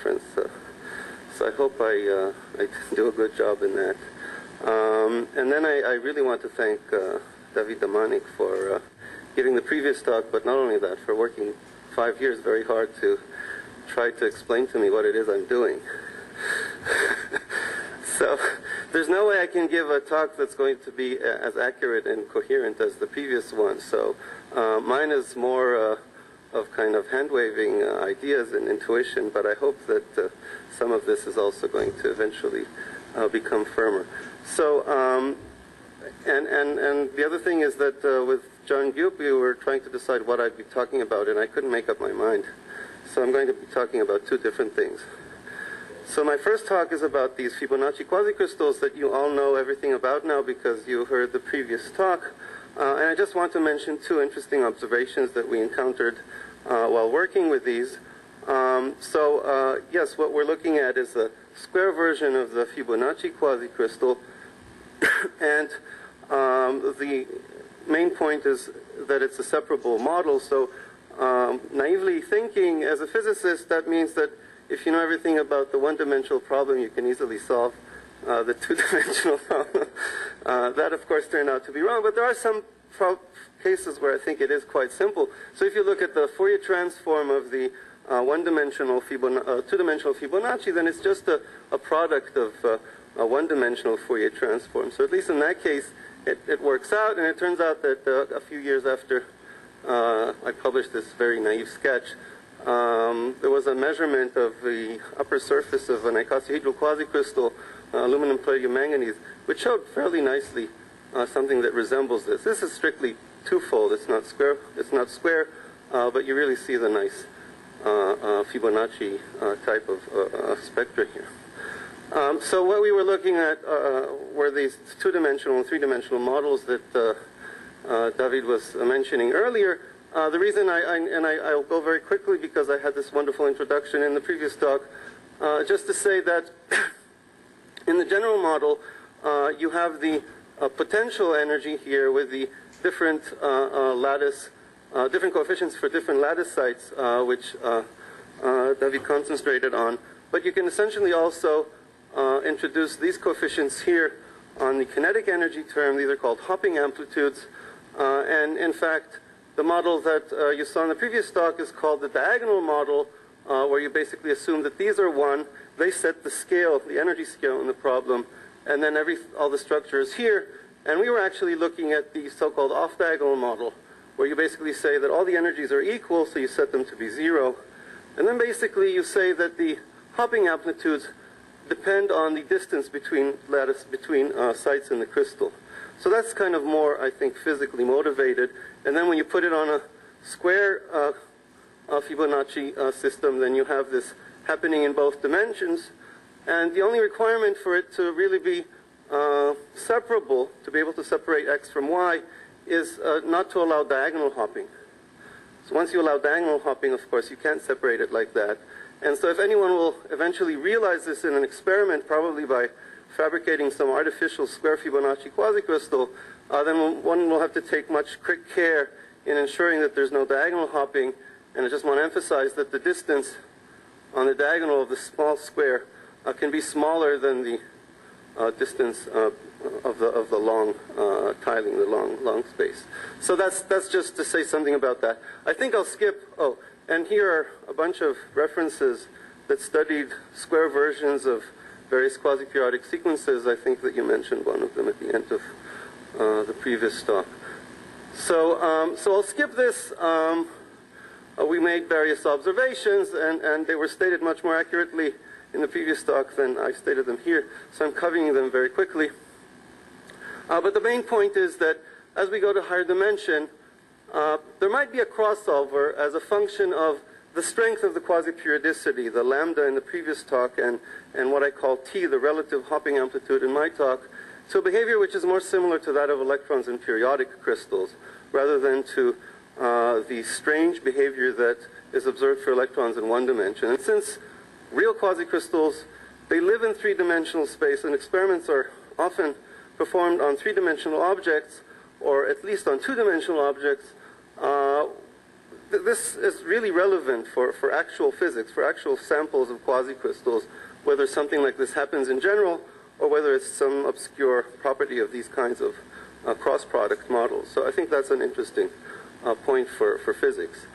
conference. So I hope I do a good job in that. And then I really want to thank David Damanik for giving the previous talk, but not only that, for working 5 years very hard to try to explain to me what it is I'm doing. So there's no way I can give a talk that's going to be as accurate and coherent as the previous one. So mine is more of kind of hand-waving ideas and intuition, but I hope that some of this is also going to eventually become firmer. So, and the other thing is that with John Gupe, we were trying to decide what I'd be talking about, and I couldn't make up my mind. So I'm going to be talking about two different things. So my first talk is about these Fibonacci quasicrystals that you all know everything about now because you heard the previous talk. And I just want to mention two interesting observations that we encountered while working with these. Yes, what we're looking at is a square version of the Fibonacci quasicrystal. And the main point is that it's a separable model. So naively thinking, as a physicist, that means that if you know everything about the one-dimensional problem, you can easily solve the two-dimensional problem. That, of course, turned out to be wrong, but there are some cases where I think it is quite simple. So if you look at the Fourier transform of the two-dimensional Fibonacci, then it's just a product of a one-dimensional Fourier transform. So at least in that case, it works out, and it turns out that a few years after I published this very naive sketch, there was a measurement of the upper surface of an icosahedral quasicrystal, aluminum, palladium, manganese, which showed fairly nicely something that resembles this. This is strictly twofold. It's not square. But you really see the nice Fibonacci type of spectra here. So what we were looking at were these two-dimensional and three-dimensional models that David was mentioning earlier. The reason I'll go very quickly because I had this wonderful introduction in the previous talk, just to say that in the general model, you have the potential energy here with the different different coefficients for different lattice sites, which David concentrated on. But you can essentially also introduce these coefficients here on the kinetic energy term. These are called hopping amplitudes. And in fact, the model that you saw in the previous talk is called the diagonal model, where you basically assume that these are one. They set the scale, the energy scale in the problem, and then all the structure is here. And we were actually looking at the so-called off-diagonal model, where you basically say that all the energies are equal, so you set them to be 0. And then basically you say that the hopping amplitudes depend on the distance between sites in the crystal. So that's kind of more, I think, physically motivated. And then when you put it on a square Fibonacci system, then you have this happening in both dimensions. And the only requirement for it to really be separable, to be able to separate x from y, is not to allow diagonal hopping. So once you allow diagonal hopping, of course, you can't separate it like that. And so if anyone will eventually realize this in an experiment, probably by fabricating some artificial square Fibonacci quasicrystal, then one will have to take much care in ensuring that there's no diagonal hopping. And I just want to emphasize that the distance on the diagonal of the small square can be smaller than the distance of the long tiling, the long space. So that's just to say something about that. I think I'll skip. Oh, and here are a bunch of references that studied square versions of various quasi-periodic sequences. I think that you mentioned one of them at the end of the previous talk. So I'll skip this. We made various observations, and they were stated much more accurately in the previous talk than I stated them here. So I'm covering them very quickly. But the main point is that as we go to higher dimension, there might be a crossover as a function of the strength of the quasi-periodicity, the lambda in the previous talk, and what I call T, the relative hopping amplitude in my talk, to a behavior which is more similar to that of electrons in periodic crystals, rather than to the strange behavior that is observed for electrons in one dimension. And since real quasicrystals, they live in three-dimensional space, and experiments are often performed on three-dimensional objects, or at least on two-dimensional objects, this is really relevant for actual physics, for actual samples of quasicrystals, whether something like this happens in general or whether it's some obscure property of these kinds of cross-product models. So I think that's an interesting point for physics.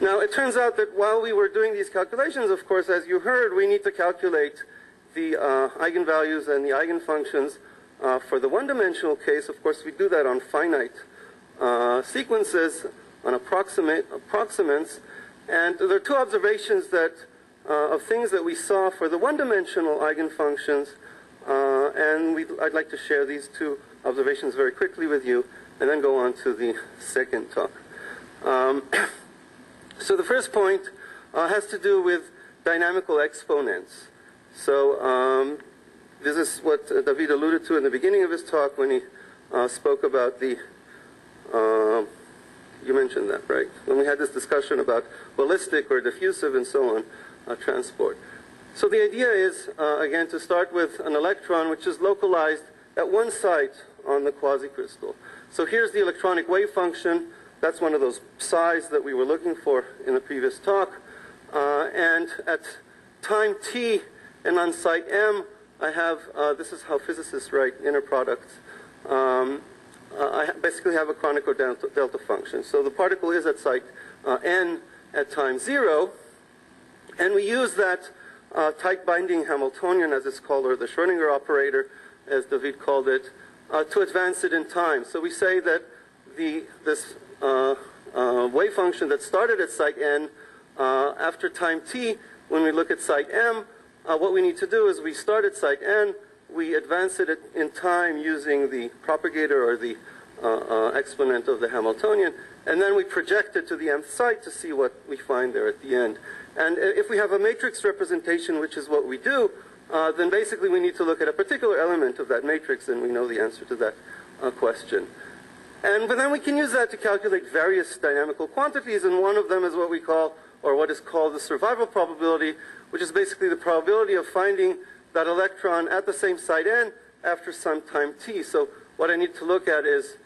Now, it turns out that while we were doing these calculations, of course, as you heard, we need to calculate the eigenvalues and the eigenfunctions for the one-dimensional case. Of course, we do that on finite sequences, on approximants. And there are two observations that of things that we saw for the one-dimensional eigenfunctions. And I'd like to share these two observations very quickly with you, and then go on to the second talk. So the first point has to do with dynamical exponents. So this is what David alluded to in the beginning of his talk when he spoke about the, you mentioned that, right? When we had this discussion about ballistic or diffusive and so on, transport. So the idea is, again, to start with an electron which is localized at one site on the quasicrystal. So here's the electronic wave function. That's one of those psi's that we were looking for in the previous talk. And at time t and on site m, I have, this is how physicists write inner products. I basically have a Kronecker delta function. So the particle is at site n at time 0. And we use that tight binding Hamiltonian, as it's called, or the Schrödinger operator, as David called it, to advance it in time. So we say that this wave function that started at site n, after time t, when we look at site m, what we need to do is we start at site n, we advance it in time using the propagator or the exponent of the Hamiltonian, and then we project it to the mth site to see what we find there at the end. And if we have a matrix representation, which is what we do, then basically we need to look at a particular element of that matrix, and we know the answer to that question. But then we can use that to calculate various dynamical quantities, and one of them is what we call, or what is called, the survival probability, which is basically the probability of finding that electron at the same site n after some time t. So what I need to look at is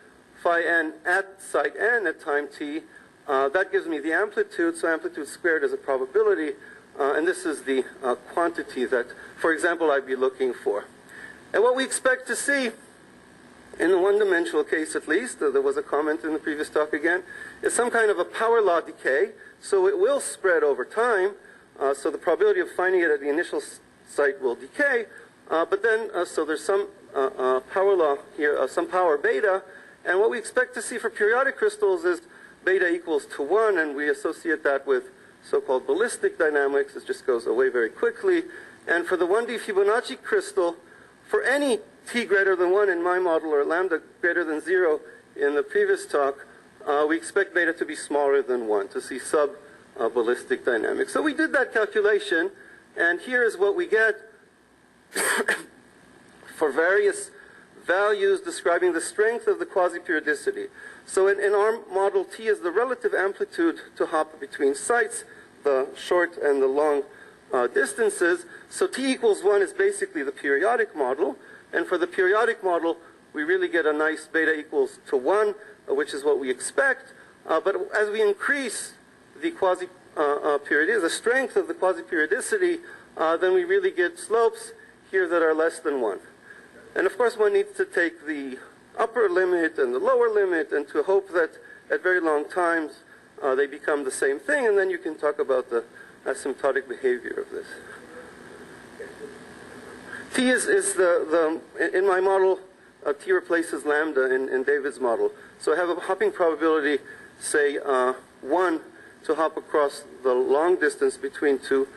phi n at site n at time t. That gives me the amplitude, so amplitude squared is a probability, and this is the quantity that, for example, I'd be looking for. And what we expect to see, in the one-dimensional case at least, there was a comment in the previous talk again, is some kind of a power law decay, so it will spread over time, so the probability of finding it at the initial site will decay, but then, so there's some power law here, some power beta, and what we expect to see for periodic crystals is beta equals to 1, and we associate that with so-called ballistic dynamics. It just goes away very quickly. And for the 1D Fibonacci crystal, for any t greater than 1 in my model, or lambda greater than 0 in the previous talk, we expect beta to be smaller than 1, to see sub-ballistic dynamics. So we did that calculation, and here is what we get for various values describing the strength of the quasi-periodicity. So in our model, t is the relative amplitude to hop between sites, the short and the long distances. So t equals 1 is basically the periodic model. And for the periodic model, we really get a nice beta equals to 1, which is what we expect. But as we increase the quasi-periodicity, the strength of the quasi-periodicity, then we really get slopes here that are less than 1. And of course, one needs to take the upper limit and the lower limit and to hope that at very long times they become the same thing, and then you can talk about the asymptotic behavior of this. T is in my model, T replaces lambda in David's model. So I have a hopping probability, say 1 to hop across the long distance between two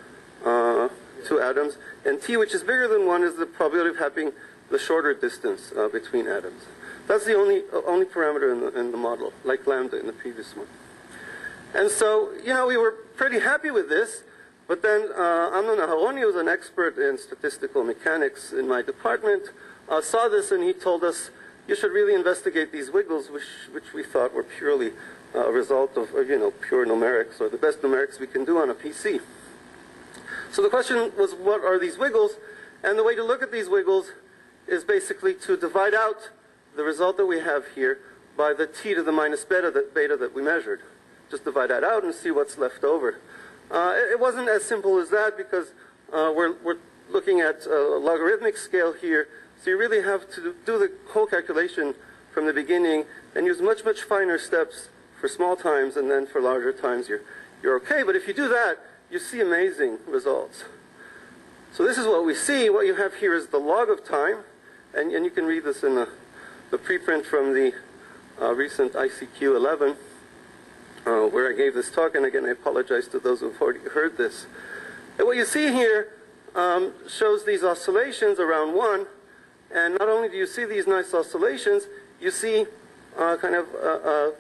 atoms, and T, which is bigger than 1, is the probability of hopping the shorter distance between atoms. That's the only parameter in the model, like lambda in the previous one. And so, we were pretty happy with this, but then Amnon Aharoni, who's an expert in statistical mechanics in my department, saw this and he told us, you should really investigate these wiggles, which we thought were purely a result of, pure numerics, or the best numerics we can do on a PC. So the question was, what are these wiggles? And the way to look at these wiggles is basically to divide out the result that we have here by the t to the minus beta that we measured. just divide that out and see what's left over. It wasn't as simple as that because we're looking at a logarithmic scale here, so you really have to do the whole calculation from the beginning and use much, much finer steps for small times, and then for larger times you're okay. But if you do that, you see amazing results. So this is what we see. What you have here is the log of time, and you can read this in the preprint from the recent ICQ 11, where I gave this talk, and again I apologize to those who've already heard this. And what you see here shows these oscillations around 1, and not only do you see these nice oscillations, you see kind of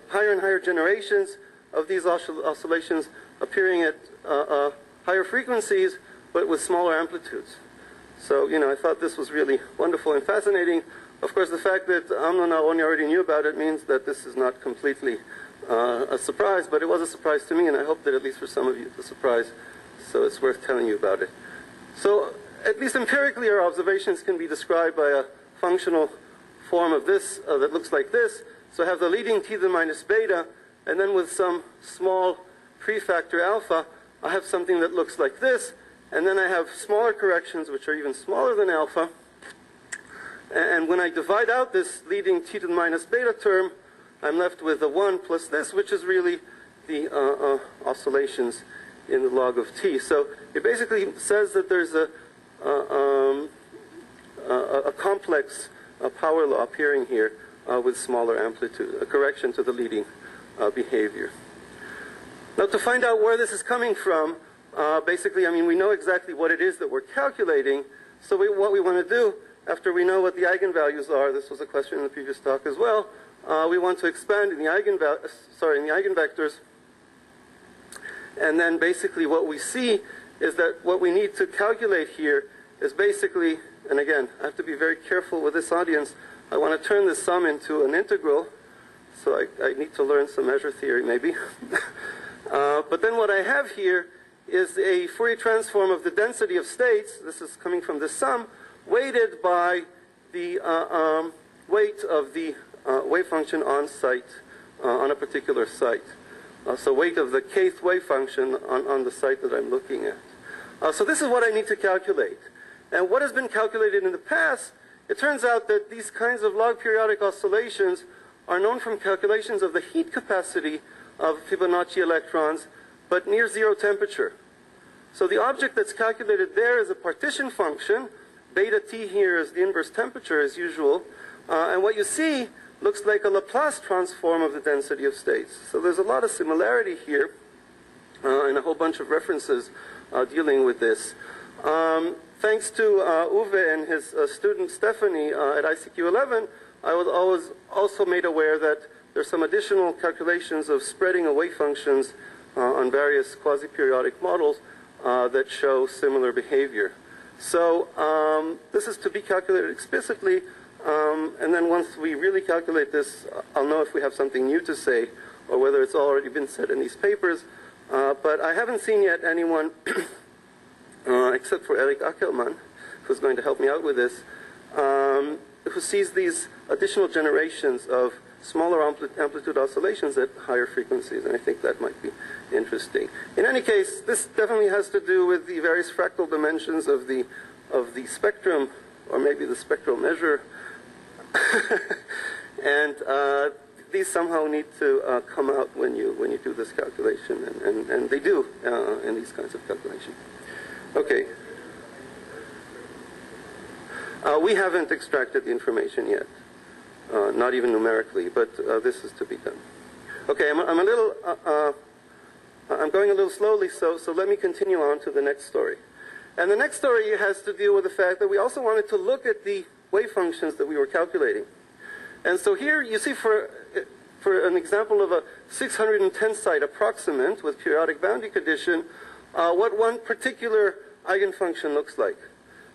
higher and higher generations of these oscillations appearing at higher frequencies, but with smaller amplitudes. So, I thought this was really wonderful and fascinating. Of course, the fact that Amnon Aaroni already knew about it means that this is not completely a surprise, but it was a surprise to me, and I hope that at least for some of you it's a surprise, so it's worth telling you about it. So, at least empirically, our observations can be described by a functional form of this that looks like this. So I have the leading t to the minus beta, and then with some small prefactor alpha, I have something that looks like this, and then I have smaller corrections which are even smaller than alpha. And when I divide out this leading t to the minus beta term, I'm left with a 1 plus this, which is really the oscillations in the log of t. So it basically says that there's a complex power law appearing here with smaller amplitude, a correction to the leading behavior. Now, to find out where this is coming from, basically, we know exactly what it is that we're calculating. So what we want to do, after we know what the eigenvalues are, this was a question in the previous talk as well, we want to expand in the eigenvectors. And then basically what we see is that what we need to calculate here is basically, and again, I have to be very careful with this audience, I want to turn this sum into an integral, so I need to learn some measure theory maybe. But then what I have here is a Fourier transform of the density of states, this is coming from the sum, weighted by the weight of the wave function on site, on a particular site. So weight of the kth wave function on the site that I'm looking at. So this is what I need to calculate. And what has been calculated in the past, it turns out that these kinds of log periodic oscillations are known from calculations of the heat capacity of Fibonacci electrons, but near zero temperature. So the object that's calculated there is a partition function. Beta t here is the inverse temperature as usual. And what you see looks like a Laplace transform of the density of states. So there's a lot of similarity here and a whole bunch of references dealing with this. Thanks to Uwe and his student Stephanie at ICQ 11, I was also made aware that there's some additional calculations of spreading of wave functions on various quasi-periodic models that show similar behavior. So this is to be calculated explicitly, and then once we really calculate this, I'll know if we have something new to say or whether it's already been said in these papers. But I haven't seen yet anyone, except for Eric Ackermann, who's going to help me out with this, who sees these additional generations of smaller amplitude oscillations at higher frequencies, and I think that might be interesting. In any case, this definitely has to do with the various fractal dimensions of the spectrum, or maybe the spectral measure, and these somehow need to come out when you do this calculation, and they do in these kinds of calculations. Okay. We haven't extracted the information yet, not even numerically, but this is to be done. Okay, I'm going a little slowly, so let me continue on to the next story. And the next story has to deal with the fact that we also wanted to look at the wave functions that we were calculating. And so here you see for an example of a 610 site approximant with periodic boundary condition, what one particular eigenfunction looks like.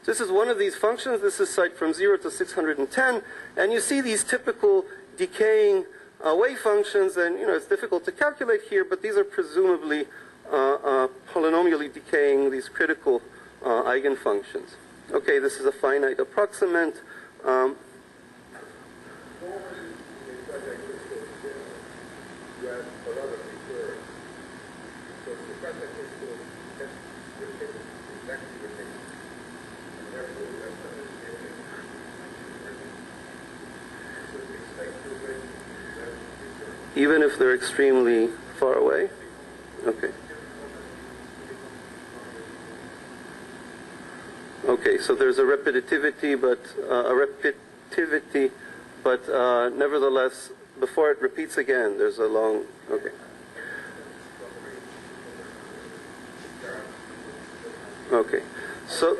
So this is one of these functions. This is site from 0 to 610, and you see these typical decaying wave functions, and it's difficult to calculate here, but these are presumably polynomially decaying these critical eigenfunctions. Okay, this is a finite approximant. even if they're extremely far away? Okay. Okay, so there's a repetitivity, but nevertheless, before it repeats again, there's a long. Okay. Okay. So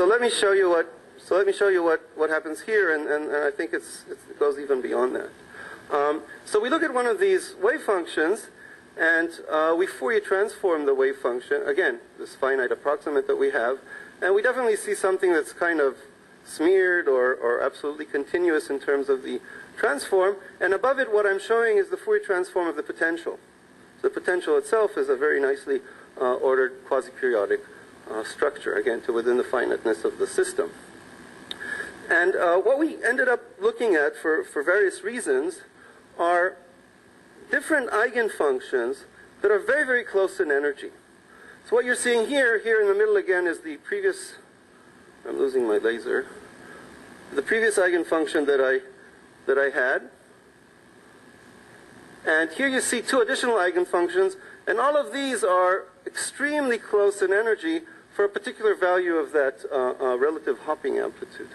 let me show you what. So let me show you what happens here, and I think it goes even beyond that. So we look at one of these wave functions, and we Fourier transform the wave function, again, this finite approximate that we have, and we definitely see something that's kind of smeared or absolutely continuous in terms of the transform, and above it what I'm showing is the Fourier transform of the potential. So the potential itself is a very nicely ordered quasi-periodic structure, again, to within the finiteness of the system. And what we ended up looking at for various reasons are different eigenfunctions that are very, very close in energy. So what you're seeing here in the middle again is the previous, I'm losing my laser, the previous eigenfunction that I had. And here you see two additional eigenfunctions, and all of these are extremely close in energy for a particular value of that relative hopping amplitude.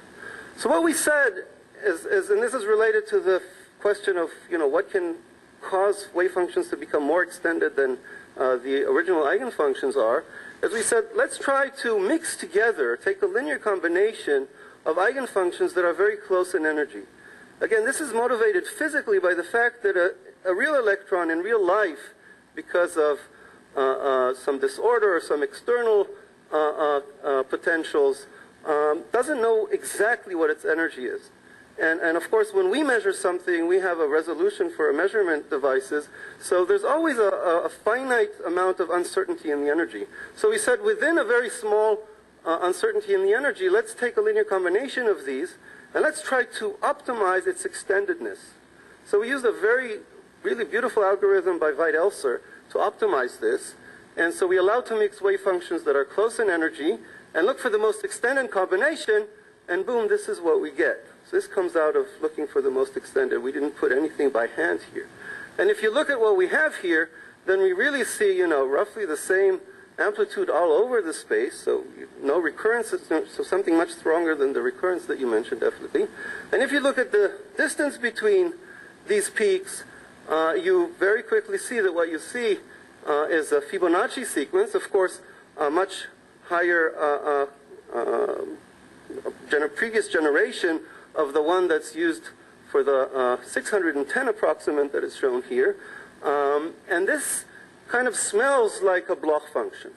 So what we said is, and this is related to the question of, what can cause wave functions to become more extended than the original eigenfunctions are, as we said, let's try to mix together, take a linear combination of eigenfunctions that are very close in energy. Again, this is motivated physically by the fact that a real electron in real life, because of some disorder or some external potentials, doesn't know exactly what its energy is. And of course, when we measure something, we have a resolution for our measurement devices, so there's always a finite amount of uncertainty in the energy. So we said within a very small uncertainty in the energy, let's take a linear combination of these, and let's try to optimize its extendedness. So we used a really beautiful algorithm by Veit-Elser to optimize this, and so we allowed to mix wave functions that are close in energy, and look for the most extended combination, and boom, this is what we get. So this comes out of looking for the most extended. We didn't put anything by hand here. And if you look at what we have here, then we really see, roughly the same amplitude all over the space, so no recurrence, so something much stronger than the recurrence that you mentioned, definitely. And if you look at the distance between these peaks, you very quickly see that what you see is a Fibonacci sequence, of course, a much higher previous generation of the one that's used for the 610 approximant that is shown here. And this kind of smells like a Bloch function.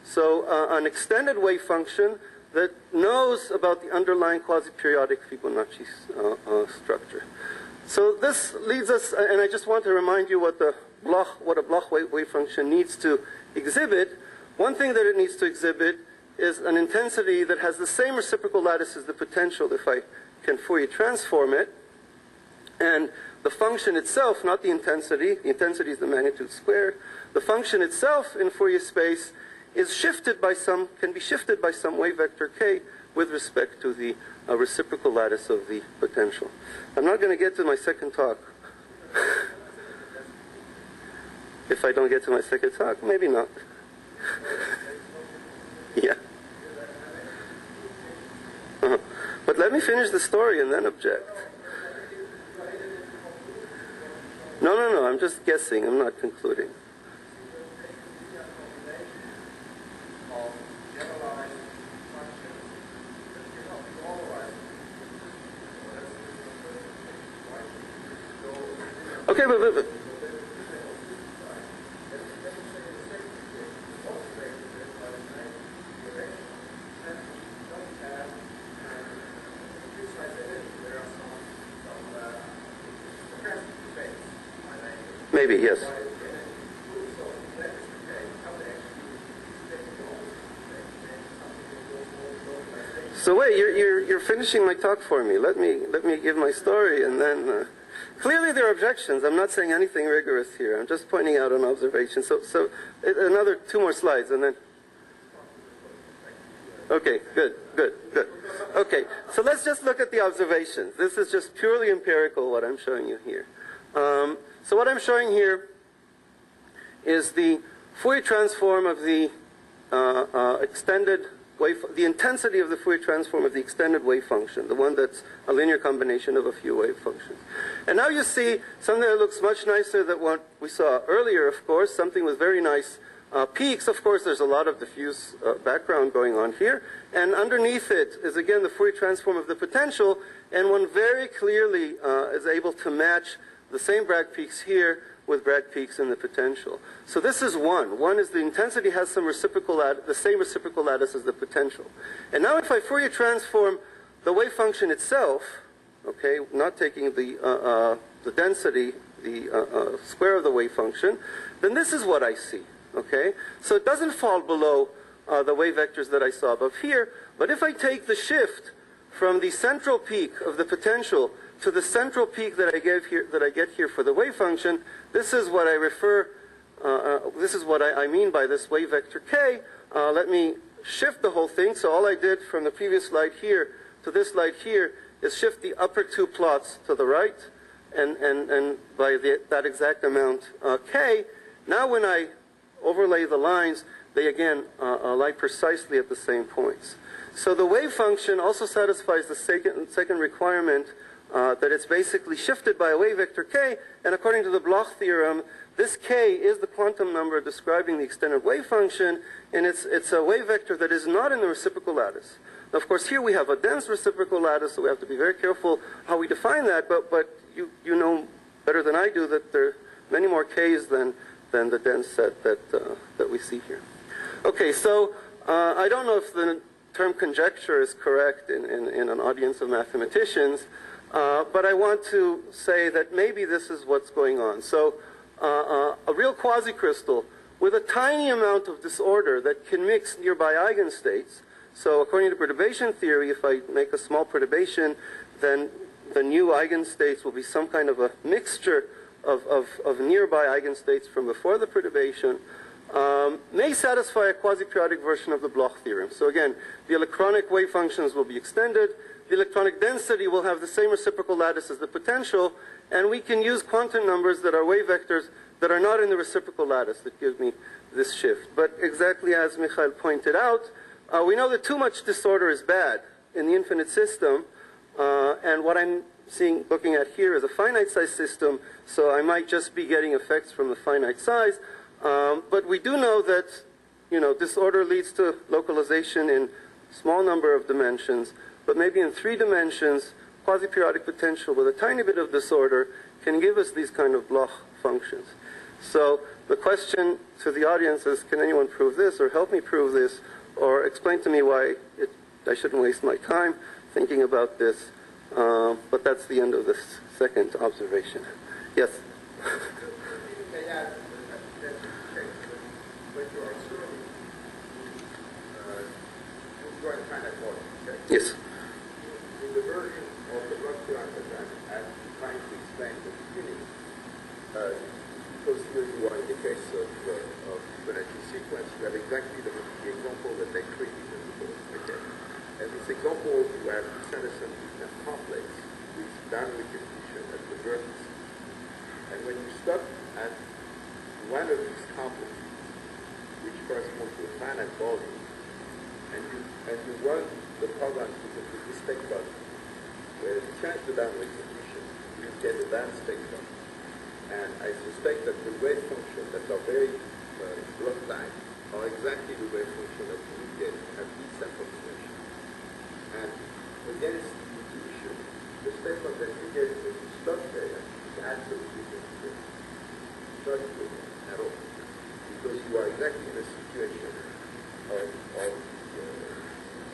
So an extended wave function that knows about the underlying quasi-periodic Fibonacci structure. So this leads us, and I just want to remind you what a Bloch wave function needs to exhibit. One thing that it needs to exhibit is an intensity that has the same reciprocal lattice as the potential if I can Fourier transform it. And the function itself, not the intensity is the magnitude squared. The function itself in Fourier space is can be shifted by some wave vector k with respect to the reciprocal lattice of the potential. I'm not going to get to my second talk. If I don't get to my second talk, maybe not. Yeah. But let me finish the story and then object. No, I'm just guessing. I'm not concluding. Okay, but maybe, yes. So wait, you're finishing my talk for me. Let me give my story, and then clearly there are objections. I'm not saying anything rigorous here. I'm just pointing out an observation. So another 2 more slides, and then. Okay, good. Okay, so let's just look at the observations. This is just purely empirical what I'm showing you here. So what I'm showing here is the Fourier transform of the the intensity of the Fourier transform of the extended wave function, the one that's a linear combination of a few wave functions. And now you see something that looks much nicer than what we saw earlier, of course, something with very nice peaks. Of course, there's a lot of diffuse background going on here. And underneath it is, again, the Fourier transform of the potential, and one very clearly is able to match the same Bragg peaks here with Bragg peaks in the potential. So this is one. One is the intensity has some the same reciprocal lattice as the potential. And now if I Fourier transform the wave function itself, okay, not taking the density, the square of the wave function, then this is what I see. Okay, so it doesn't fall below the wave vectors that I saw above here. But if I take the shift from the central peak of the potential to the central peak that I get here for the wave function, this is what I refer. This is what I mean by this wave vector k. Let me shift the whole thing. So all I did from the previous slide here to this slide here is shift the upper two plots to the right, and by that exact amount k. Now when I overlay the lines, they again lie precisely at the same points. So the wave function also satisfies the second requirement, that it's basically shifted by a wave vector k, and according to the Bloch theorem, this k is the quantum number describing the extended wave function, and it's a wave vector that is not in the reciprocal lattice. Now, of course, here we have a dense reciprocal lattice, so we have to be very careful how we define that, but you know better than I do that there are many more k's than the dense set that we see here. Okay, so I don't know if the term conjecture is correct in an audience of mathematicians, but I want to say that maybe this is what's going on. So a real quasicrystal with a tiny amount of disorder that can mix nearby eigenstates. So according to perturbation theory, if I make a small perturbation, then the new eigenstates will be some kind of a mixture of nearby eigenstates from before the perturbation, may satisfy a quasi-periodic version of the Bloch theorem. So again, the electronic wave functions will be extended, the electronic density will have the same reciprocal lattice as the potential, and we can use quantum numbers that are wave vectors that are not in the reciprocal lattice that give me this shift. But exactly as Michael pointed out, we know that too much disorder is bad in the infinite system, and what I'm looking at here is a finite size system, so I might just be getting effects from the finite size. But we do know that, disorder leads to localization in small number of dimensions, but maybe in 3 dimensions, quasi-periodic potential with a tiny bit of disorder can give us these kind of Bloch functions. So the question to the audience is, can anyone prove this, or help me prove this, or explain to me why I shouldn't waste my time thinking about this? But that's the end of this second observation. Yes? Yes. In the version of the Bloch theorem that I'm trying to explain at the beginning, because here you are in the case of Fibonacci sequence, you have exactly the example that I created in the book. Okay? And this example, you have this Anderson complex with downward condition at the vertex. And when you stop at one of these complexes, which corresponds to a finite volume, and you run the program with the spectrum, where you change the downward condition, you get a band spectrum. And I suspect that the wave functions that are very Bloch-like are exactly the wave function that you get at this approximation. And against the intuition, the spectrum that you get when you stop there is absolutely different. Not good at all. Because you are exactly in a situation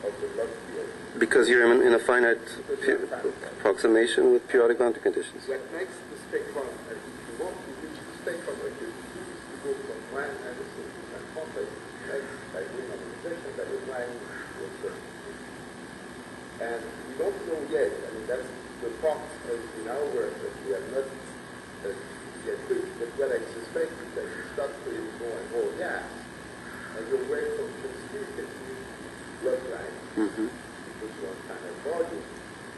of the Bloch field. Because you're in a finite approximation with periodic boundary conditions. What makes the spectrum, if you want to reach the spectrum, what you do is to go from one Anderson to one complex, by doing optimization, by applying the certain. And we don't know yet, I mean, that's the part in our work that we have not yet reached, but what I suspect is that you start creating more and more gas, and your wave function still continues to be Bloch-like, because you are kind of volume,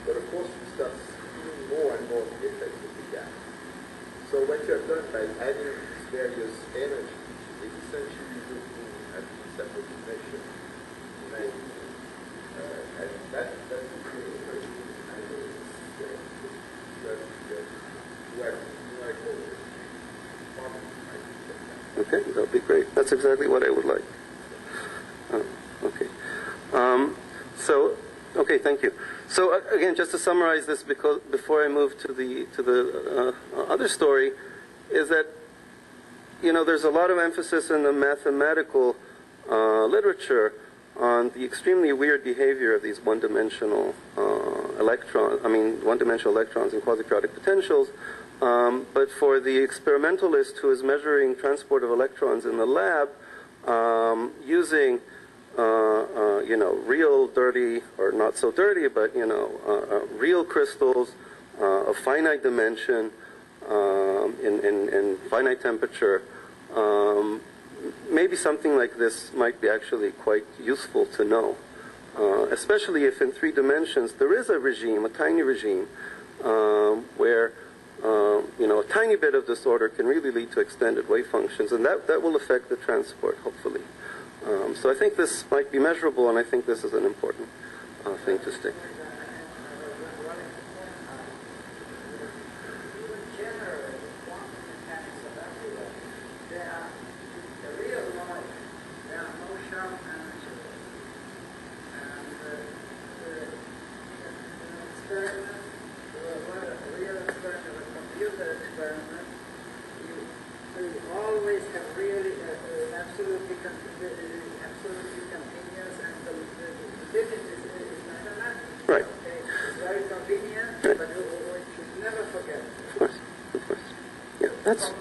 but of course you start seeing more and more the effects of the gas. what you have done by adding these various energies is essentially looking at the separation. And that's really interesting. I know Okay, that would be great. That's exactly what I would like. Okay. Okay, thank you. So again, just to summarize this, because before I move to the other story, is that there's a lot of emphasis in the mathematical literature on the extremely weird behavior of these one-dimensional electrons. One-dimensional electrons in quasiperiodic potentials. But for the experimentalist who is measuring transport of electrons in the lab, using real dirty, or not so dirty, but real crystals of finite dimension in finite temperature, maybe something like this might be actually quite useful to know, especially if in 3 dimensions there is a regime, a tiny regime, where a tiny bit of disorder can really lead to extended wave functions, and that will affect the transport, hopefully. So I think this might be measurable, and I think this is an important thing to stick. Right. It's very convenient, but we should never forget. Of course. Yeah, that's...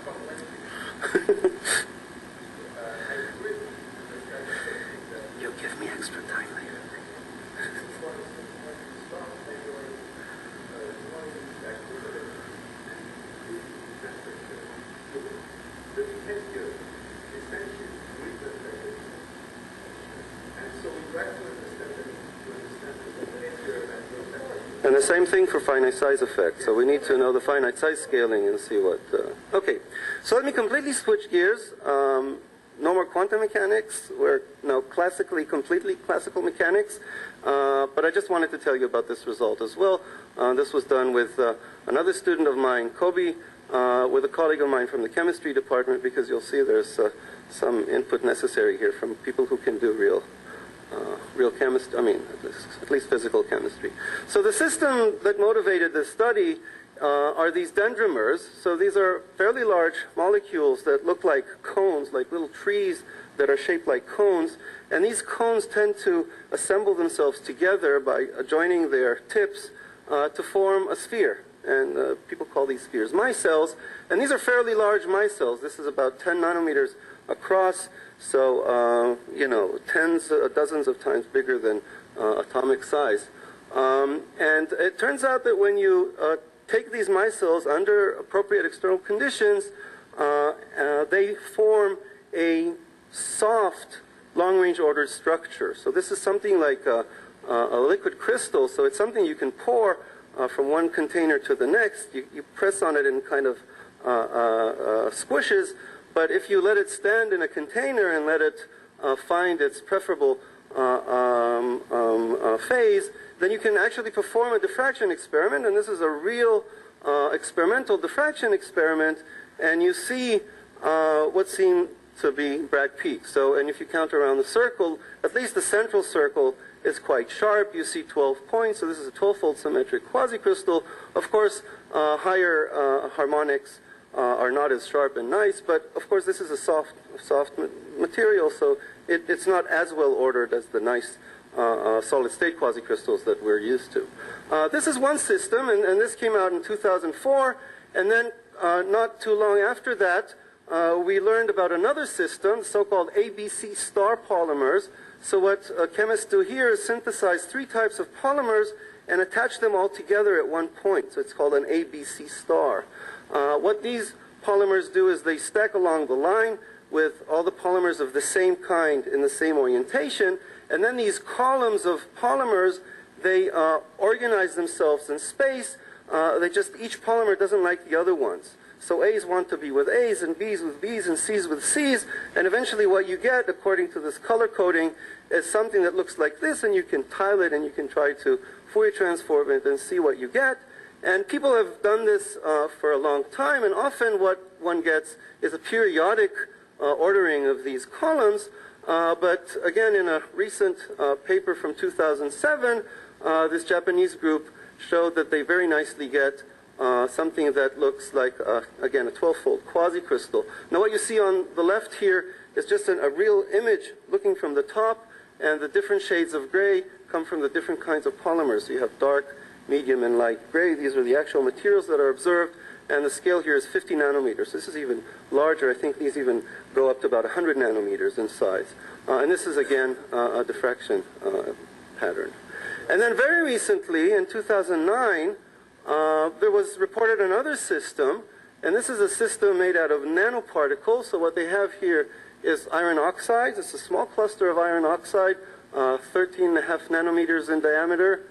You'll give me extra time later. And the same thing for finite size effect. So we need to know the finite size scaling and see what... Okay, so let me completely switch gears. No more quantum mechanics. We're now completely classical mechanics. But I just wanted to tell you about this result as well. This was done with another student of mine, Kobe, with a colleague of mine from the chemistry department, because you'll see there's some input necessary here from people who can do real chemistry, at least physical chemistry. So the system that motivated this study are these dendrimers. So these are fairly large molecules that look like cones, like little trees that are shaped like cones. And these cones tend to assemble themselves together by joining their tips to form a sphere. And people call these spheres micelles. And these are fairly large micelles. This is about 10 nanometers across. So, dozens of times bigger than atomic size. And it turns out that when you take these micelles under appropriate external conditions, they form a soft, long-range ordered structure. So this is something like a liquid crystal. So it's something you can pour from one container to the next. You press on it and kind of squishes. But if you let it stand in a container and let it find its preferable phase, then you can actually perform a diffraction experiment. And this is a real experimental diffraction experiment. And you see what seem to be Bragg peaks. So, and if you count around the circle, at least the central circle is quite sharp. You see 12 points. So this is a 12-fold symmetric quasicrystal. Of course, higher harmonics are not as sharp and nice, but of course this is a soft material, so it's not as well ordered as the nice solid-state quasicrystals that we're used to. This is one system, and this came out in 2004, and then not too long after that, we learned about another system, so-called ABC Star Polymers. So what chemists do here is synthesize 3 types of polymers and attach them all together at one point. So it's called an ABC star. What these polymers do is they stack along the line with all the polymers of the same kind in the same orientation, and then these columns of polymers, they organize themselves in space. Each polymer doesn't like the other ones. So A's want to be with A's, and B's with B's, and C's with C's. And eventually what you get, according to this color coding, is something that looks like this, and you can tile it, and you can try to Fourier transform it and see what you get. And people have done this for a long time, and often what one gets is a periodic ordering of these columns. But again, in a recent paper from 2007, this Japanese group showed that they very nicely get something that looks like, again, a 12-fold quasicrystal. Now what you see on the left here is just a real image looking from the top, and the different shades of gray come from the different kinds of polymers. So you have dark, medium, and light gray. These are the actual materials that are observed, and the scale here is 50 nanometers. This is even larger. I think these even go up to about 100 nanometers in size. And this is, again, a diffraction pattern. And then very recently, in 2009, there was reported another system, and this is a system made out of nanoparticles. So what they have here is iron oxides. It's a small cluster of iron oxide, 13.5 nanometers in diameter,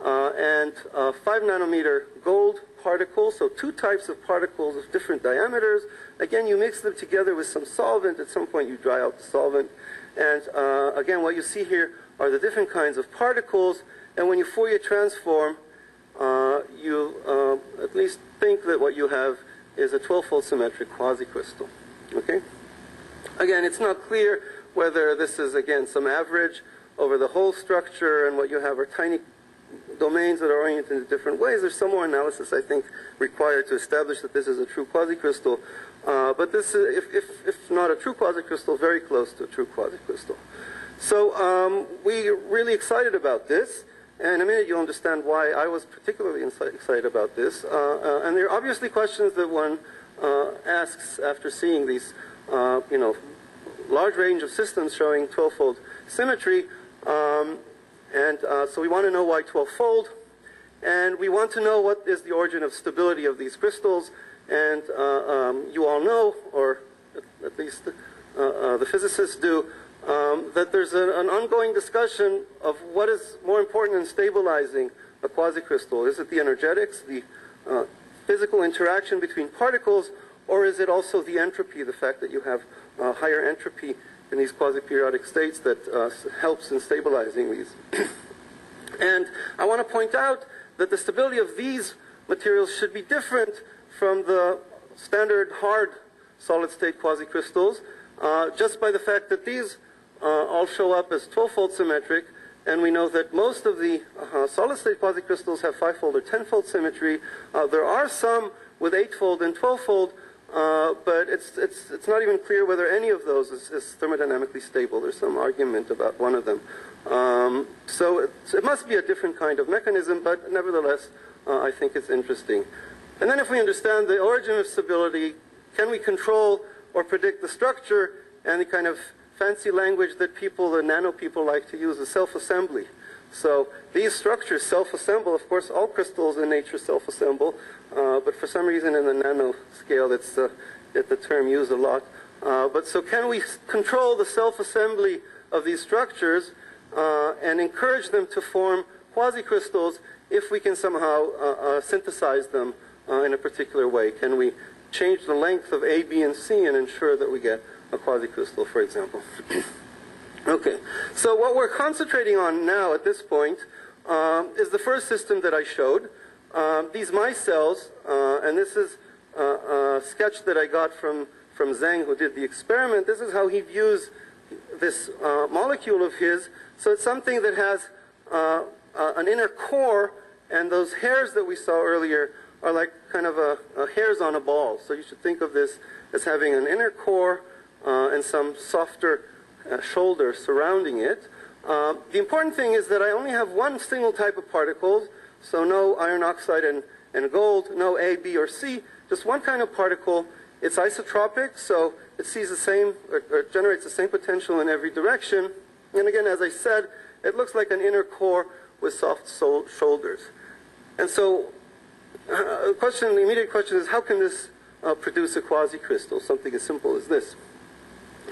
and 5 nanometer gold particles, so two types of particles of different diameters. Again, you mix them together with some solvent. At some point, you dry out the solvent. And again, what you see here are the different kinds of particles. And when you Fourier transform, you at least think that what you have is a 12-fold symmetric quasicrystal. Okay? Again, it's not clear whether this is, again, some average over the whole structure, and what you have are tiny domains that are oriented in different ways. There's some more analysis, I think, required to establish that this is a true quasicrystal. But this is, if not a true quasicrystal, very close to a true quasicrystal. So we're really excited about this. And in a minute you'll understand why I was particularly excited about this. And there are obviously questions that one asks after seeing these, large range of systems showing 12-fold symmetry. So we want to know why 12-fold. And we want to know what is the origin of stability of these crystals. And you all know, or at least the physicists do, that there's an ongoing discussion of what is more important in stabilizing a quasicrystal. Is it the energetics, the physical interaction between particles, or is it also the entropy, the fact that you have higher entropy in these quasi-periodic states that helps in stabilizing these? And I want to point out that the stability of these materials should be different from the standard hard solid-state quasicrystals, just by the fact that these all show up as 12-fold symmetric, and we know that most of the solid-state quasicrystals have 5-fold or 10-fold symmetry. There are some with 8-fold and 12-fold, but it's not even clear whether any of those is thermodynamically stable. There's some argument about one of them. So it must be a different kind of mechanism, but nevertheless, I think it's interesting. And then if we understand the origin of stability, can we control or predict the structure? And the kind of fancy language that people, the nano people, like to use is self-assembly. So these structures self-assemble. Of course, all crystals in nature self-assemble, but for some reason in the nano scale, it's the term used a lot. But so can we control the self-assembly of these structures and encourage them to form quasicrystals if we can somehow synthesize them in a particular way? Can we change the length of A, B, and C and ensure that we get a quasicrystal, for example? Okay, so what we're concentrating on now at this point is the first system that I showed. These mice cells, and this is a sketch that I got from Zhang, who did the experiment. This is how he views this molecule of his. So it's something that has an inner core, and those hairs that we saw earlier are like kind of hairs on a ball. So you should think of this as having an inner core and some softer shoulder surrounding it. The important thing is that I only have one single type of particles, so no iron oxide and gold, no A, B, or C, just one kind of particle. It's isotropic, so it sees the same, or generates the same potential in every direction. And again, as I said, it looks like an inner core with soft shoulders. And so the immediate question is, how can this produce a quasicrystal, something as simple as this?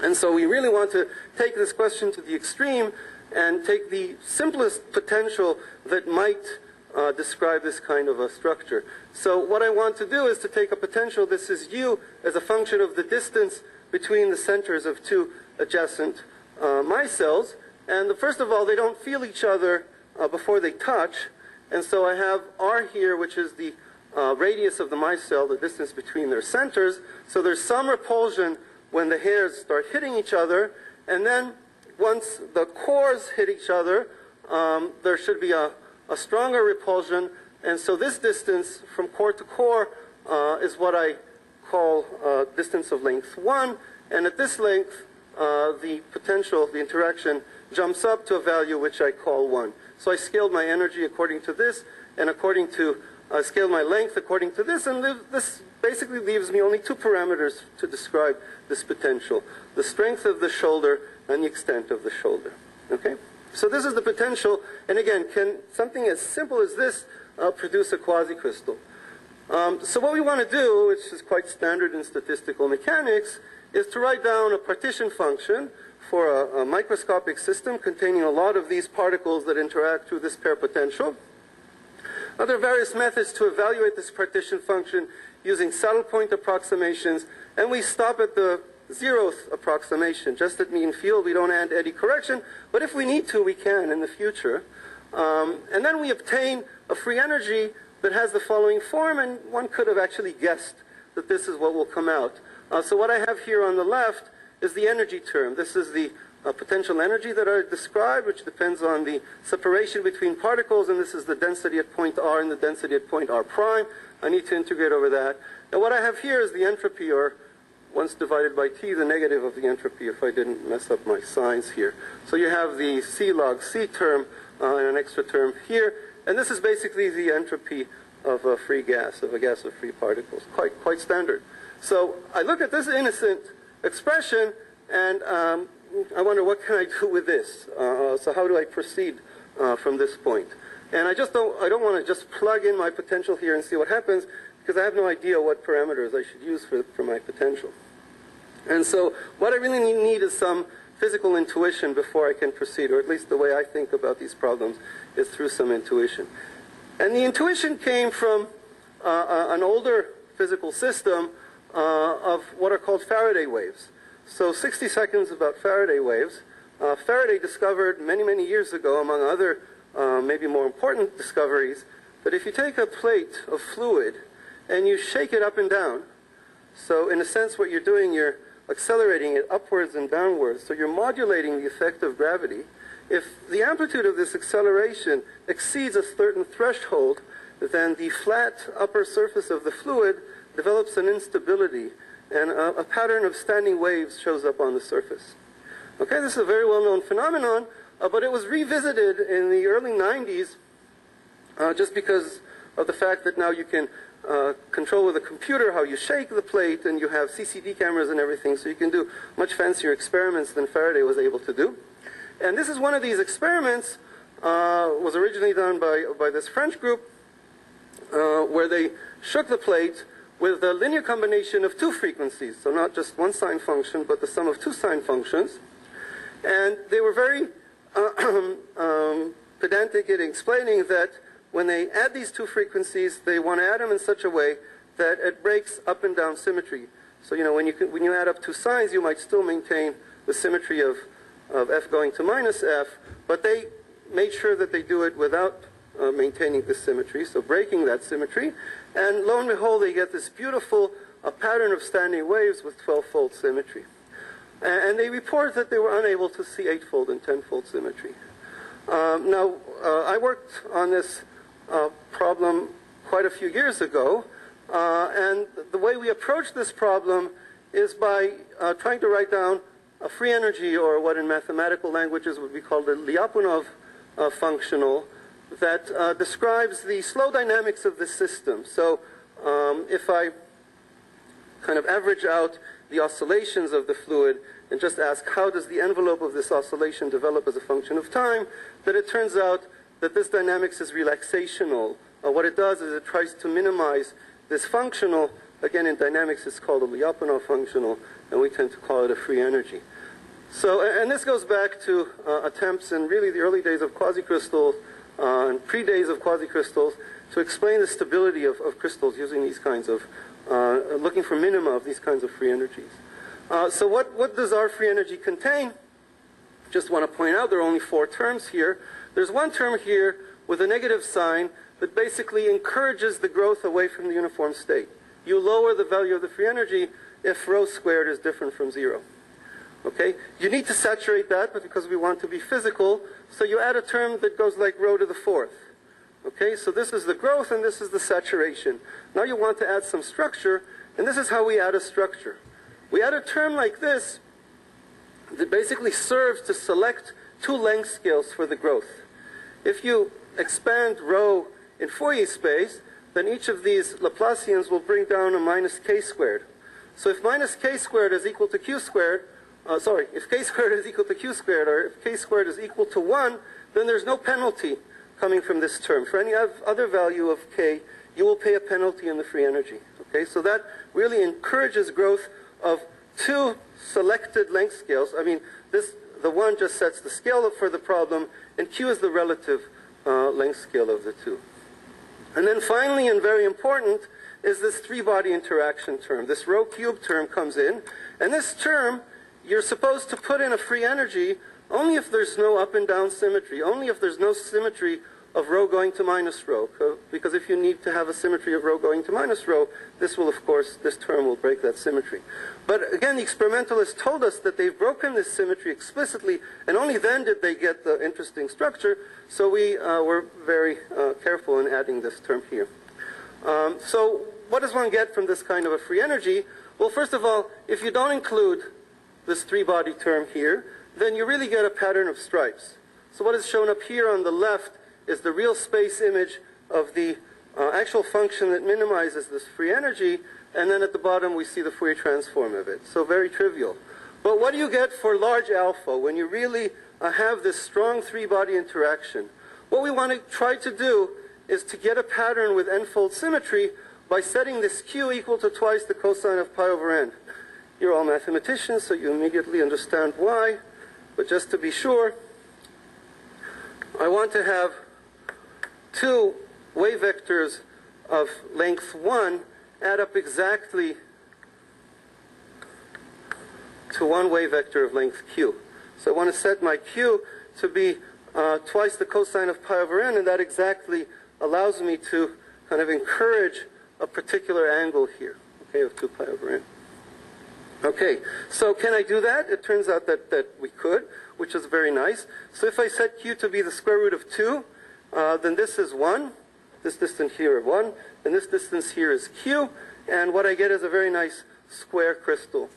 And so we really want to take this question to the extreme and take the simplest potential that might describe this kind of a structure. So what I want to do is to take a potential, this is U, as a function of the distance between the centers of two adjacent micelles. And first of all, they don't feel each other before they touch. And so I have R here, which is the radius of the micelle, the distance between their centers. So there's some repulsion when the hairs start hitting each other. And then once the cores hit each other, there should be a stronger repulsion. And so this distance from core to core is what I call distance of length 1. And at this length, the potential, the interaction, jumps up to a value which I call 1. So I scaled my energy according to this, and I scaled my length according to this, and this basically leaves me only two parameters to describe this potential: the strength of the shoulder and the extent of the shoulder. Okay? So this is the potential, and again, can something as simple as this produce a quasicrystal? So what we want to do, which is quite standard in statistical mechanics, is to write down a partition function for a microscopic system containing a lot of these particles that interact through this pair potential. There are various methods to evaluate this partition function using saddle point approximations, and we stop at the 0th approximation, just at mean field. We don't add eddy correction, but if we need to, we can in the future. And then we obtain a free energy that has the following form, and one could have actually guessed that this is what will come out. So what I have here on the left is the energy term. This is the potential energy that I described, which depends on the separation between particles, and this is the density at point R and the density at point R prime. I need to integrate over that. Now what I have here is the entropy, or once divided by T, the negative of the entropy, if I didn't mess up my signs here. So you have the C log C term and an extra term here, and this is basically the entropy of a free gas, of a gas of free particles. Quite standard. So I look at this innocent expression, and I wonder, what can I do with this? So how do I proceed from this point? And I don't want to just plug in my potential here and see what happens, because I have no idea what parameters I should use for my potential. And so what I really need is some physical intuition before I can proceed, or at least the way I think about these problems is through some intuition. And the intuition came from an older physical system of what are called Faraday waves. So 60 seconds about Faraday waves. Faraday discovered many years ago, among other maybe more important discoveries, that if you take a plate of fluid and you shake it up and down, so in a sense what you're doing, you're accelerating it upwards and downwards, so you're modulating the effect of gravity. If the amplitude of this acceleration exceeds a certain threshold, then the flat upper surface of the fluid develops an instability, and a pattern of standing waves shows up on the surface. Okay, this is a very well-known phenomenon, but it was revisited in the early 90s just because of the fact that now you can control with a computer how you shake the plate, and you have CCD cameras and everything, so you can do much fancier experiments than Faraday was able to do. And this is one of these experiments, was originally done by this French group, where they shook the plate with a linear combination of two frequencies, so not just one sine function, but the sum of two sine functions. And they were very pedantic in explaining that when they add these two frequencies, they want to add them in such a way that it breaks up and down symmetry. So, you know, when you add up two sines, you might still maintain the symmetry of f going to minus f, but they made sure that they do it without maintaining this symmetry, so breaking that symmetry. And lo and behold, they get this beautiful pattern of standing waves with 12-fold symmetry. And they report that they were unable to see 8-fold and 10-fold symmetry. Now, I worked on this problem quite a few years ago, and the way we approach this problem is by trying to write down a free energy, or what in mathematical languages would be called a Lyapunov functional, that describes the slow dynamics of the system. So if I kind of average out the oscillations of the fluid and just ask how does the envelope of this oscillation develop as a function of time, then it turns out that this dynamics is relaxational. What it does is it tries to minimize this functional. Again, in dynamics it's called a Lyapunov functional, and we tend to call it a free energy. So, and this goes back to attempts in really the early days of quasicrystals and pre-days of quasicrystals to explain the stability of crystals using these kinds of, looking for minima of these kinds of free energies. So what does our free energy contain? Just want to point out there are only 4 terms here. There's one term here with a negative sign that basically encourages the growth away from the uniform state. You lower the value of the free energy if rho squared is different from 0. Okay? You need to saturate that, but because we want to be physical, so you add a term that goes like rho to the 4th. Okay? So this is the growth and this is the saturation. Now you want to add some structure, and this is how we add a structure. We add a term like this that basically serves to select 2 length scales for the growth. If you expand rho in Fourier space, then each of these Laplacians will bring down a minus k squared. So if minus k squared is equal to q squared, if k squared is equal to q squared, or if k squared is equal to 1, then there's no penalty coming from this term. For any other value of k, you will pay a penalty in the free energy. Okay, so that really encourages growth of 2 selected length scales. I mean, the 1 just sets the scale up for the problem, and q is the relative length scale of the 2. And then finally, and very important, is this 3-body interaction term. This rho cubed term comes in, and this term, you're supposed to put in a free energy only if there's no up and down symmetry, only if there's no symmetry of rho going to minus rho, because if you need to have a symmetry of rho going to minus rho, this term will break that symmetry. But again, the experimentalists told us that they've broken this symmetry explicitly, and only then did they get the interesting structure, so we were very careful in adding this term here. So what does one get from this kind of a free energy? Well, first of all, if you don't include this 3-body term here, then you really get a pattern of stripes. So what is shown up here on the left is the real space image of the actual function that minimizes this free energy, and then at the bottom we see the Fourier transform of it. So very trivial. But what do you get for large alpha when you really have this strong 3-body interaction? What we want to try to do is to get a pattern with n-fold symmetry by setting this q equal to twice the cosine of pi over n. You're all mathematicians, so you immediately understand why. But just to be sure, I want to have 2 wave vectors of length 1 add up exactly to 1 wave vector of length q. So I want to set my q to be twice the cosine of pi over n, and that exactly allows me to kind of encourage a particular angle here, okay, of 2 pi over n. Okay, so can I do that? It turns out that we could, which is very nice. So if I set q to be the square root of 2, then this is 1, this distance here is 1, and this distance here is q, and what I get is a very nice square crystal.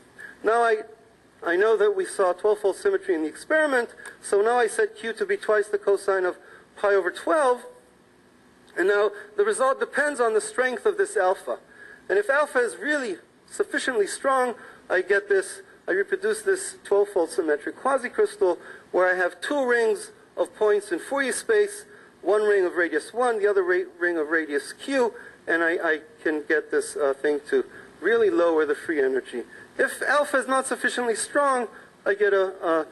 Now I know that we saw 12-fold symmetry in the experiment, so now I set q to be twice the cosine of pi over 12, and now the result depends on the strength of this alpha. And if alpha is really sufficiently strong, I reproduce this 12-fold symmetric quasicrystal where I have 2 rings of points in Fourier space, 1 ring of radius 1, the other ring of radius q, and I can get this thing to really lower the free energy. If alpha is not sufficiently strong, I get a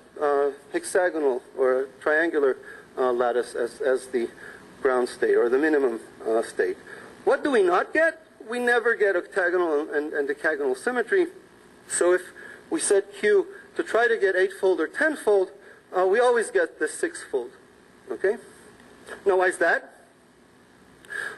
hexagonal or a triangular lattice as the ground state or the minimum state. What do we not get? We never get octagonal and decagonal symmetry. So if we set q to try to get 8-fold or 10-fold, we always get the 6-fold. Okay? Now, why is that?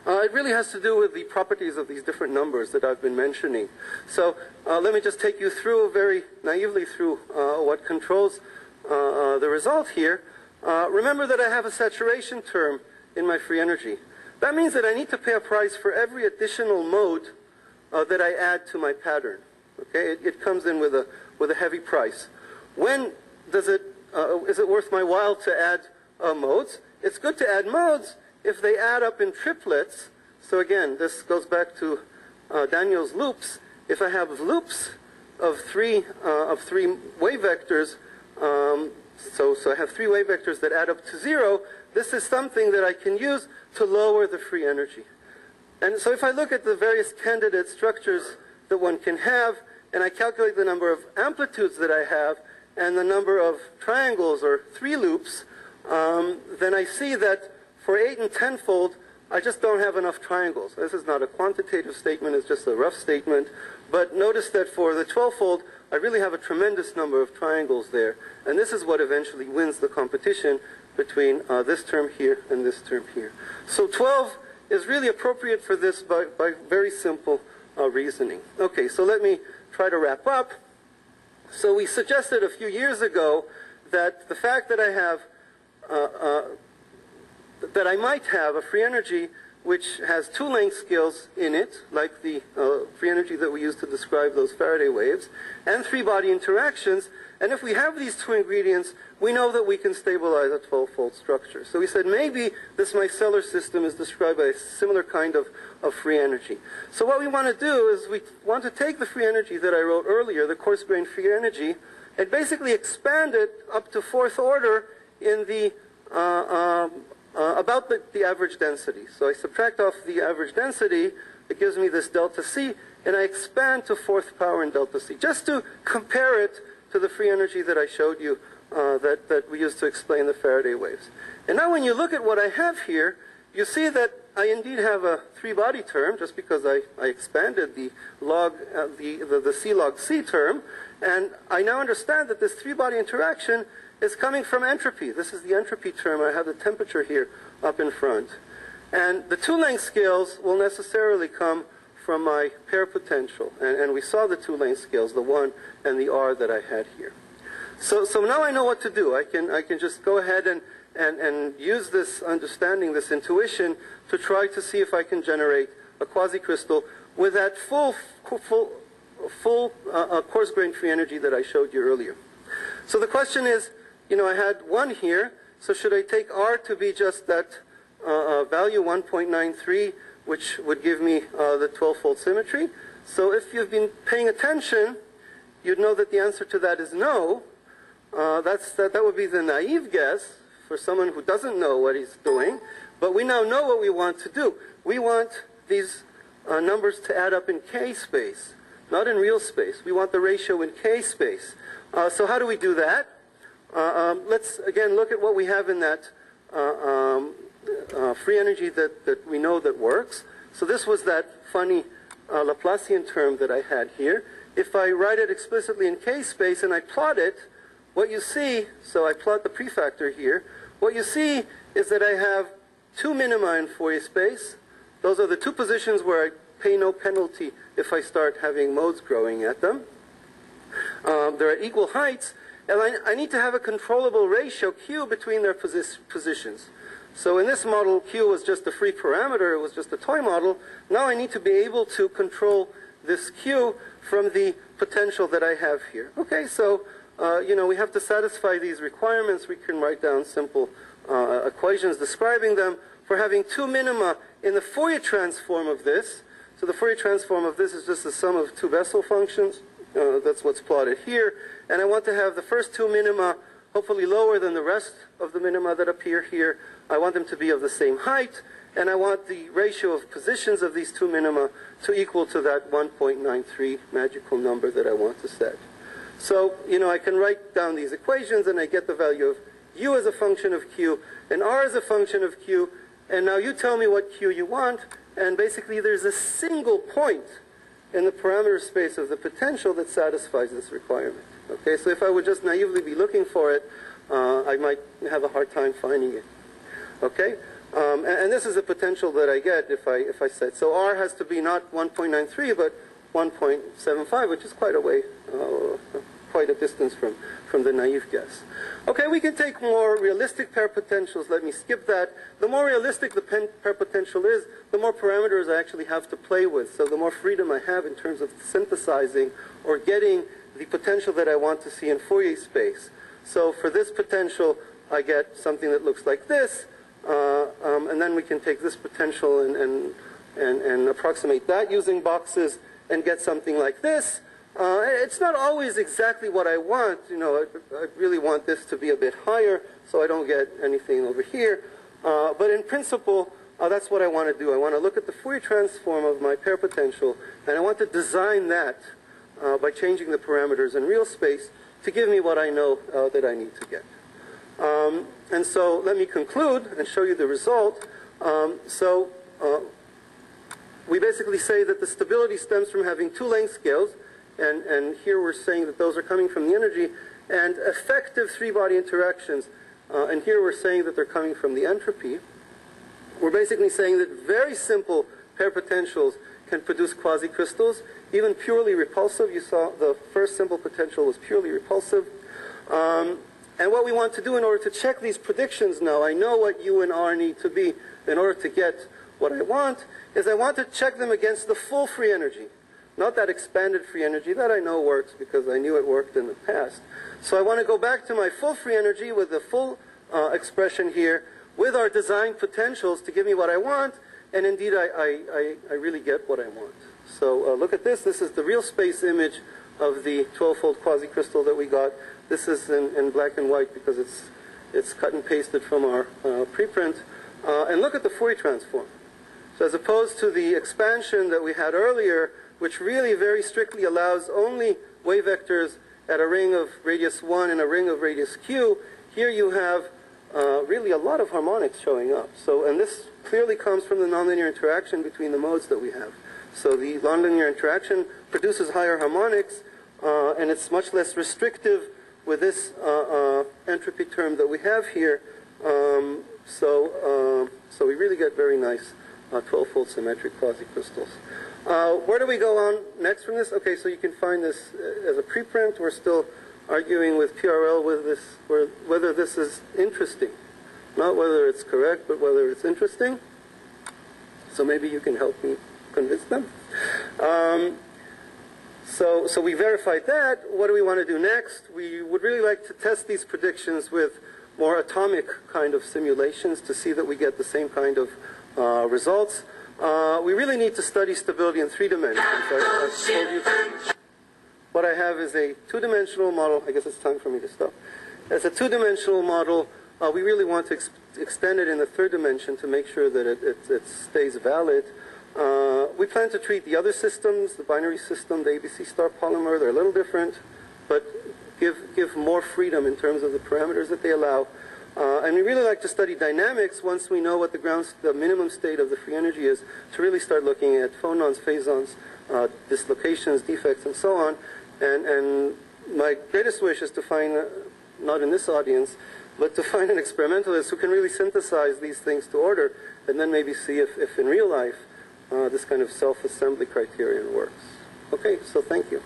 It really has to do with the properties of these different numbers that I've been mentioning. So let me just take you through, very naively through what controls the result here. Remember that I have a saturation term in my free energy. That means that I need to pay a price for every additional mode that I add to my pattern. Okay, it comes in with a heavy price. When is it worth my while to add modes? It's good to add modes if they add up in triplets. So again, this goes back to Daniel's loops. If I have loops of three wave vectors, so I have 3 wave vectors that add up to 0, this is something that I can use to lower the free energy. And so if I look at the various candidate structures that one can have, and I calculate the number of amplitudes that I have, and the number of triangles or 3 loops, then I see that for 8 and 10-fold, I just don't have enough triangles. This is not a quantitative statement, it's just a rough statement. But notice that for the 12-fold, I really have a tremendous number of triangles there. And this is what eventually wins the competition between this term here and this term here. So 12 is really appropriate for this by very simple reasoning. Okay, so let me try to wrap up. So we suggested a few years ago that the fact that I have that I might have a free energy which has two length scales in it, like the free energy that we use to describe those Faraday waves, and three body interactions. And if we have these two ingredients, we know that we can stabilize a 12-fold structure. So we said maybe this micellar system is described by a similar kind of free energy. So what we want to do is we want to take the free energy that I wrote earlier, the coarse-grained free energy, and basically expand it up to fourth order in the about the average density. So I subtract off the average density, it gives me this delta C, and I expand to fourth power in delta C, just to compare it to the free energy that I showed you that we used to explain the Faraday waves. And now when you look at what I have here, you see that I indeed have a three-body term, just because I expanded the log, the C log C term, and I now understand that this three-body interaction is coming from entropy. This is the entropy term. I have the temperature here up in front. And the two-length scales will necessarily come from my pair potential. And we saw the two-length scales, the 1 and the R that I had here. So now I know what to do. I can just go ahead and use this understanding, this intuition, to try to see if I can generate a quasicrystal with that full coarse-grained free energy that I showed you earlier. So the question is, you know, I had 1 here, so should I take R to be just that value 1.93, which would give me the 12-fold symmetry? So if you've been paying attention, you'd know that the answer to that is no. That would be the naive guess for someone who doesn't know what he's doing. But we now know what we want to do. We want these numbers to add up in K space, not in real space. We want the ratio in K space. So how do we do that? Let's again look at what we have in that free energy that we know that works. So this was that funny Laplacian term that I had here. If I write it explicitly in K space and I plot it, what you see, so I plot the prefactor here, what you see is that I have two minima in Fourier space. Those are the two positions where I pay no penalty if I start having modes growing at them. They're at equal heights, and I need to have a controllable ratio Q between their positions. So in this model, Q was just a free parameter, it was just a toy model. Now I need to be able to control this Q from the potential that I have here. Okay, so you know, we have to satisfy these requirements. We can write down simple equations describing them for having two minima in the Fourier transform of this. So the Fourier transform of this is just the sum of two Bessel functions. That's what's plotted here. And I want to have the first two minima hopefully lower than the rest of the minima that appear here. I want them to be of the same height. And I want the ratio of positions of these two minima to equal to that 1.93 magical number that I want to set. So, you know, I can write down these equations and I get the value of U as a function of Q and R as a function of Q. And now you tell me what Q you want. And basically there's a single point in the parameter space of the potential that satisfies this requirement. Okay, so if I would just naively be looking for it, I might have a hard time finding it. Okay, and this is a potential that I get if I set. So R has to be not 1.93 but 1.75, which is quite a way, quite a distance from the naive guess. Okay, we can take more realistic pair potentials. Let me skip that. The more realistic the pair potential is, the more parameters I actually have to play with. So the more freedom I have in terms of synthesizing or getting the potential that I want to see in Fourier space. So for this potential, I get something that looks like this, and then we can take this potential and approximate that using boxes and get something like this. It's not always exactly what I want. You know, I really want this to be a bit higher so I don't get anything over here. But in principle, that's what I want to do. I want to look at the Fourier transform of my pair potential, and I want to design that by changing the parameters in real space to give me what I know that I need to get. And so let me conclude and show you the result. We basically say that the stability stems from having two length scales, and here we're saying that those are coming from the energy, and effective three-body interactions, and here we're saying that they're coming from the entropy. We're basically saying that very simple pair potentials can produce quasicrystals, even purely repulsive. You saw the first simple potential was purely repulsive. And what we want to do in order to check these predictions now, I know what U and R need to be in order to get what I want, is I want to check them against the full free energy. Not that expanded free energy, that I know works because I knew it worked in the past. So I want to go back to my full free energy with the full expression here, with our design potentials to give me what I want, and indeed I really get what I want. So look at this. This is the real space image of the 12-fold quasicrystal that we got. This is in black and white because it's cut and pasted from our preprint. And look at the Fourier transform. So as opposed to the expansion that we had earlier, which really very strictly allows only wave vectors at a ring of radius 1 and a ring of radius q, here you have really a lot of harmonics showing up. And this clearly comes from the nonlinear interaction between the modes that we have. So the nonlinear interaction produces higher harmonics, and it's much less restrictive with this entropy term that we have here. So we really get very nice 12-fold symmetric quasicrystals. Where do we go on next from this? Okay, so you can find this as a preprint. We're still arguing with PRL with this, whether this is interesting. Not whether it's correct, but whether it's interesting. So maybe you can help me convince them. So we verified that. What do we want to do next? We would really like to test these predictions with more atomic kind of simulations to see that we get the same kind of results. We really need to study stability in 3 dimensions. I've told you. What I have is a 2-dimensional model. I guess it's time for me to stop. As a 2-dimensional model, we really want to extend it in the 3rd dimension to make sure that it stays valid. We plan to treat the other systems, the binary system, the ABC Star Polymer. They're a little different, but give more freedom in terms of the parameters that they allow. And we really like to study dynamics once we know what the minimum state of the free energy is, to really start looking at phonons, phasons, dislocations, defects, and so on. And my greatest wish is to find, not in this audience, but to find an experimentalist who can really synthesize these things to order, and then maybe see if in real life this kind of self-assembly criterion works. Okay, so thank you.